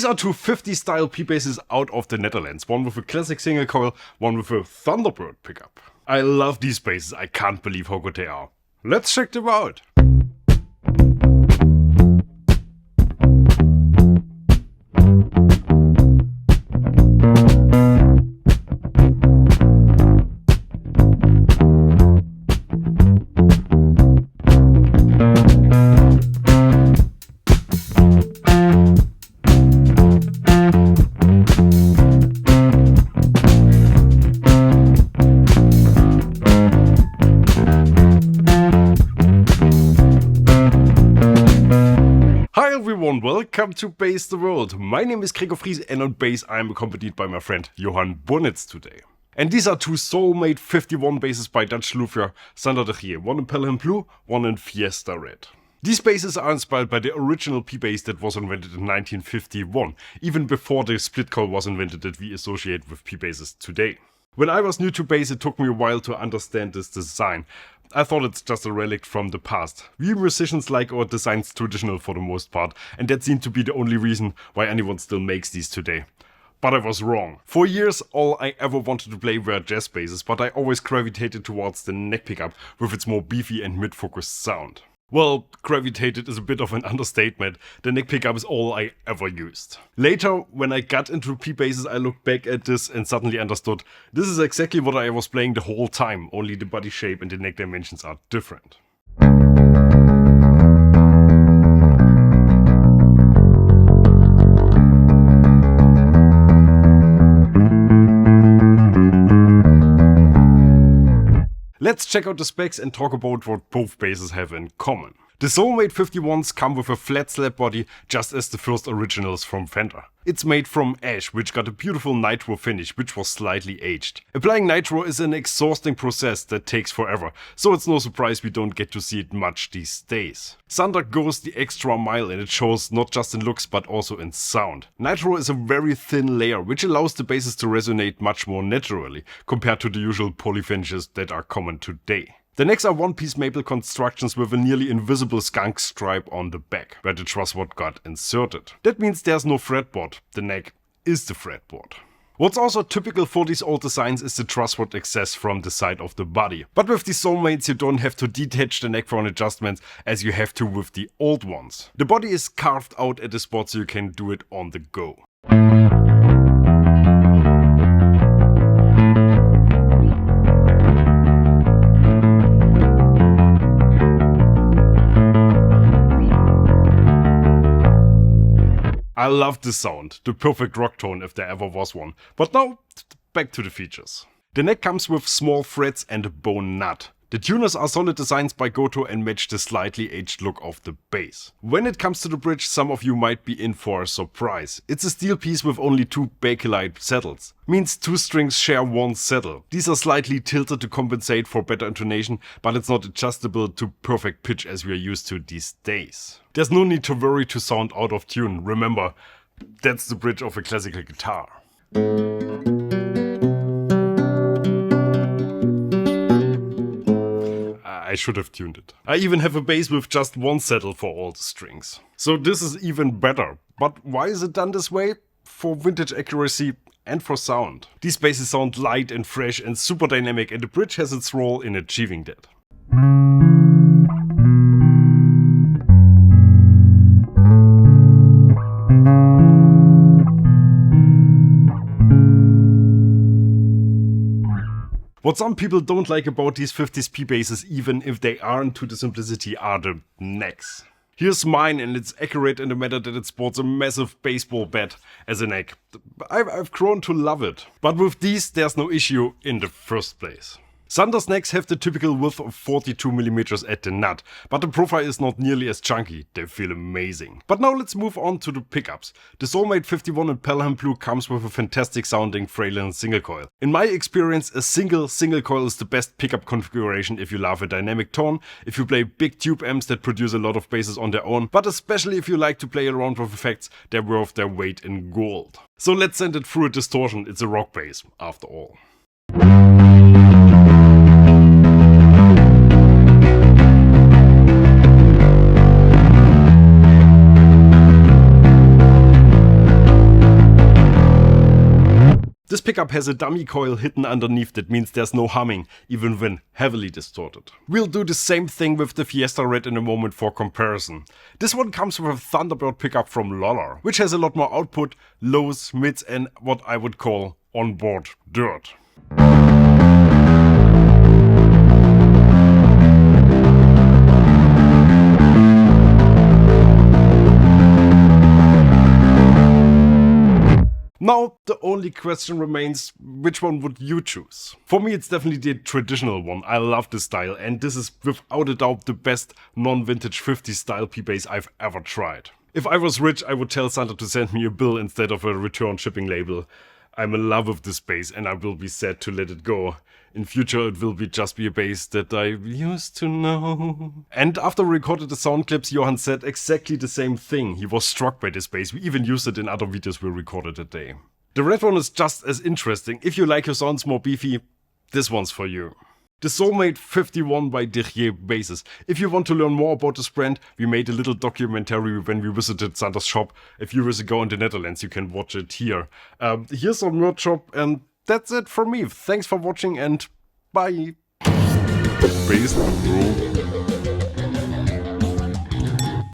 These are two 50 style P-basses out of the Netherlands, one with a classic single coil, one with a Thunderbird pickup. I love these basses, I can't believe how good they are. Let's check them out! Hi everyone, welcome to Bass the World. My name is Gregor Friese and on bass I am accompanied by my friend Johan Bonitz today. And these are two Soulmate 51 basses by Dutch luthier Sander de Gier, one in Pelham Blue, one in Fiesta Red. These basses are inspired by the original P-bass that was invented in 1951, even before the split coil was invented that we associate with P-basses today. When I was new to bass, it took me a while to understand this design. I thought it's just a relic from the past. We musicians like our designs traditional for the most part, and that seemed to be the only reason why anyone still makes these today. But I was wrong. For years, all I ever wanted to play were jazz basses, but I always gravitated towards the neck pickup with its more beefy and mid-focused sound. Well, gravitated is a bit of an understatement. The neck pickup is all I ever used. Later, when I got into P-basses, I looked back at this and suddenly understood this is exactly what I was playing the whole time, only the body shape and the neck dimensions are different. Let's check out the specs and talk about what both basses have in common. The Soulmate 51s come with a flat slab body, just as the first originals from Fender. It's made from ash, which got a beautiful nitro finish, which was slightly aged. Applying nitro is an exhausting process that takes forever, so it's no surprise we don't get to see it much these days. Sander goes the extra mile and it shows not just in looks but also in sound. Nitro is a very thin layer, which allows the basses to resonate much more naturally, compared to the usual poly finishes that are common today. The necks are one-piece maple constructions with a nearly invisible skunk stripe on the back, where the trussrod got inserted. That means there's no fretboard, the neck is the fretboard. What's also typical for these old designs is the trussrod access from the side of the body. But with these Soulmates you don't have to detach the neck for an adjustment as you have to with the old ones. The body is carved out at the spot so you can do it on the go. I love the sound, the perfect rock tone if there ever was one. But now, back to the features. The neck comes with small frets and a bone nut. The tuners are solid designs by Gotoh and match the slightly aged look of the bass. When it comes to the bridge, some of you might be in for a surprise. It's a steel piece with only two bakelite saddles. Means two strings share one saddle. These are slightly tilted to compensate for better intonation, but it's not adjustable to perfect pitch as we are used to these days. There's no need to worry to sound out of tune. Remember, that's the bridge of a classical guitar. I should have tuned it. I even have a bass with just one saddle for all the strings. So this is even better. But why is it done this way? For vintage accuracy and for sound. These basses sound light and fresh and super dynamic, and the bridge has its role in achieving that. What some people don't like about these 50s P-basses, even if they aren't to the simplicity, are the necks. Here's mine, and it's accurate in the matter that it sports a massive baseball bat as a neck. I've grown to love it. But with these, there's no issue in the first place. Sander's necks have the typical width of 42mm at the nut, but the profile is not nearly as chunky. They feel amazing. But now let's move on to the pickups. The Soulmate 51 in Pelham Blue comes with a fantastic sounding Fralin single coil. In my experience, a single coil is the best pickup configuration if you love a dynamic tone, if you play big tube amps that produce a lot of basses on their own, but especially if you like to play around with effects, they're worth their weight in gold. So let's send it through a distortion. It's a rock bass, after all. This pickup has a dummy coil hidden underneath, that means there's no humming, even when heavily distorted. We'll do the same thing with the Fiesta Red in a moment for comparison. This one comes with a Thunderbird pickup from Lollar, which has a lot more output, lows, mids and what I would call onboard dirt. Now, the only question remains, which one would you choose? For me, it's definitely the traditional one. I love this style, and this is without a doubt the best non-vintage 50s style P-Bass I've ever tried. If I was rich, I would tell Santa to send me a bill instead of a return shipping label. I'm in love with this bass, and I will be sad to let it go. In future, it will just be a bass that I used to know. And after we recorded the sound clips, Johan said exactly the same thing. He was struck by this bass. We even used it in other videos we recorded that day. The red one is just as interesting. If you like your sounds more beefy, this one's for you. The Soulmate 51 by Derrier basses. If you want to learn more about this brand, we made a little documentary when we visited Santa's shop a few years ago in the Netherlands. You can watch it here. Here's our merch shop, and that's it from me. Thanks for watching and bye. Bass the world.